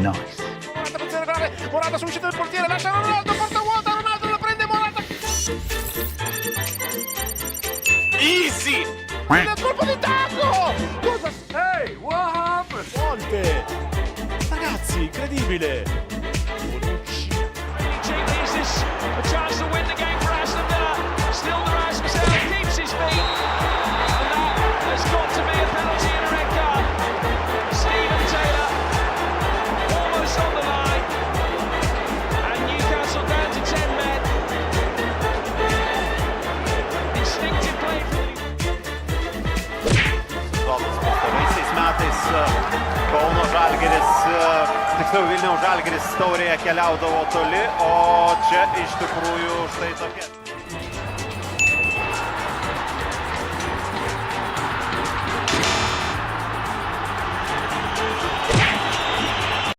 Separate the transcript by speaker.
Speaker 1: Nice.
Speaker 2: Morata su uscita del portiere, lascia Ronaldo, porta vuota, Ronaldo la prende Morata.
Speaker 3: Easy!
Speaker 2: Il colpo di tacco! Cosa? Hey, what happened? Monte! Ragazzi, incredibile! Bonucci.
Speaker 4: Is this a chance to win the game for Aston Villa? Still the Rasmussen keeps his feet. And that has got to be a penalty and a red card. Steven Taylor almost on the line. And Newcastle down to 10 men. Instinctive play from
Speaker 3: Pastaraisiais metais Kauno Žalgiris, tiksliau Vilniaus Žalgiris taurėje keliaudavo toli, o čia iš tikrųjų štai tokia.